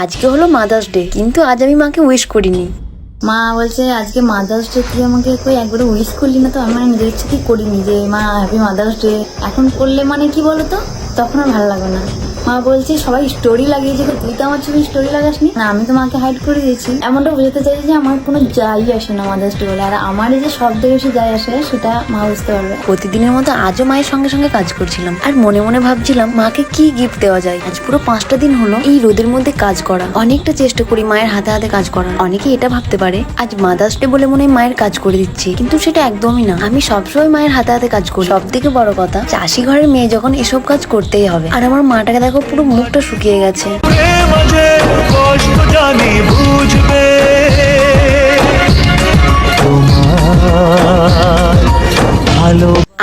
আজকে হলো mother's day, কিন্তু আজ আমি মাকে উইশ করিনি। মা বলছে আজকে মাদার্স ডে, তুই আমাকে কই একবারে উইশ করলি না। তো আমি নিজের ইচ্ছে কি করিনি যে মা হ্যাপি মাদার্স ডে। এখন করলে মানে কি বলতো, তখন আর ভালো লাগবে না। মা বলছে সবাই স্টোরি লাগিয়েছে, তুই তো আমার ছবি স্টোরি লাগাসনি না, আমি তো মাকে হাইড করে দিয়েছি। এমনটা বোঝাতে চাইছে যে আমার কোনো যাই আসে না মাদার্স ডে বলে, আর আমার এই যে সব থেকে বেশি যাই আসে সেটা মা বুঝতে পারবে। প্রতিদিনের মতো আজও মায়ের সঙ্গে সঙ্গে কাজ করছিলাম, আর মনে মনে ভাবছিলাম মাকে কি গিফট দেওয়া যায়। আজ পুরো 5টা দিন হলো এই রোদের মধ্যে কাজ করা। অনেকটা চেষ্টা করি মায়ের হাতে হাতে কাজ করার। অনেকে এটা ভাবতে পারে আজ মাদার্স ডে বলে মনে হয় মায়ের কাজ করে দিচ্ছি, কিন্তু সেটা একদমই না। আমি সবসময় মায়ের হাতে হাতে কাজ করি। সব থেকে বড় কথা, চাষি ঘরের মেয়ে যখন এসব কাজ করতেই হবে। আর আমার মাটাকে দেখো, পুরো মুখটা শুকিয়ে গেছে।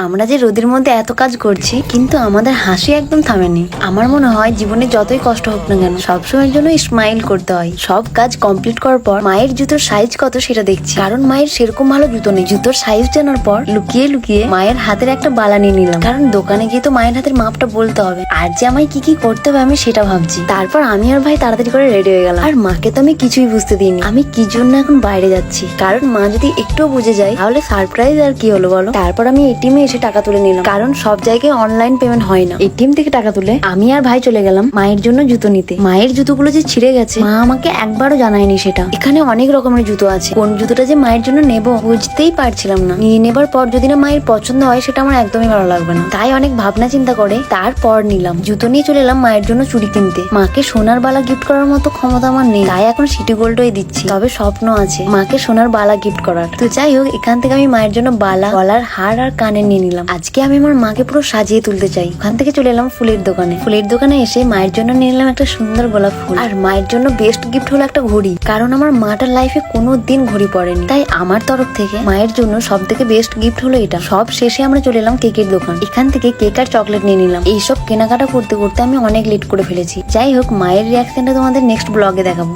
আমরা যে রোদের মধ্যে এত কাজ করছি, কিন্তু আমাদের হাসি একদম থামেনি। আমার মনে হয় জীবনে যতই কষ্ট হোক না কেন, সবসময়ের জন্য স্মাইল করতে হয়। সব কাজ কমপ্লিট করার পর মায়ের জুতোর সাইজ কত সেটা দেখছি, কারণ মায়ের সেরকম ভালো জুতো নেই। জুতোর সাইজ জানার পর লুকিয়ে লুকিয়ে মায়ের হাতের একটা বালা নিয়ে নিলাম, কারণ দোকানে গিয়ে তো মায়ের হাতের মাপটা বলতে হবে। আর যে আমায় কি কি করতে হবে আমি সেটা ভাবছি। তারপর আমি আর ভাই তাড়াতাড়ি করে রেডি হয়ে গেলাম। আর মাকে তো আমি কিছুই বুঝতে দিইনি আমি কি জন্য এখন বাইরে যাচ্ছি, কারণ মা যদি একটুও বুঝে যায় তাহলে সারপ্রাইজ আর কি হলো বলো। তারপর আমি এটিএমে এসে টাকা তুলে নিলাম, কারণ সব জায়গায় অনলাইন পেমেন্ট হয় না। এটিএম থেকে টাকা তুলে আমি আর ভাই চলে গেলাম মায়ের জন্য জুতো নিতে। মায়ের জুতোগুলো যে ছিঁড়ে গেছে মা আমাকে একবারও জানায়নি সেটা। এখানে অনেক রকমের জুতো আছে, কোন জুতোটা যে মায়ের জন্য নেব বুঝতেই পারছিলাম না। নিয়ে নেবার পর যদি না মায়ের পছন্দ হয় সেটা আমার একদমই ভালো লাগবে না, তাই অনেক ভাবনা চিন্তা করে তারপর নিলাম। জুতো নিয়ে চলে এলাম মায়ের জন্য চুড়ি কিনতে। মাকে সোনার বালা গিফট করার মতো ক্ষমতা আমার নেই, তাই এখন সিটি গোল্ডই দিচ্ছি। তবে স্বপ্ন আছে মাকে সোনার বালা গিফট করার। তো যাই হোক, এখান থেকে আমি মায়ের জন্য বালা, গলার হার আর কানে নিয়ে নিলাম। আজকে আমি আমার মাকে পুরো সাজিয়ে তুলতে চাই। ওখান থেকে চলে এলাম ফুলের দোকানে। ফুলের দোকানে এসে মায়ের জন্য নিয়ে নিলাম একটা সুন্দর গোলাপ ফুল। আর মায়ের জন্য বেস্ট গিফট হলো একটা ঘড়ি, কারণ আমার মাটার লাইফে কোনো দিন ঘড়ি পড়েনি, তাই আমার তরফ থেকে মায়ের জন্য সব থেকে বেস্ট গিফট হলো এটা। সব শেষে আমরা চলে এলাম কেকের দোকান। এখান থেকে কেক আর চকলেট নিয়ে নিলাম। এইসব কেনাকাটা করতে করতে আমি অনেক লেট করে ফেলেছি। যাই হোক, মায়ের রিয়াকশনটা তোমাদের নেক্সট ব্লগে দেখাবো।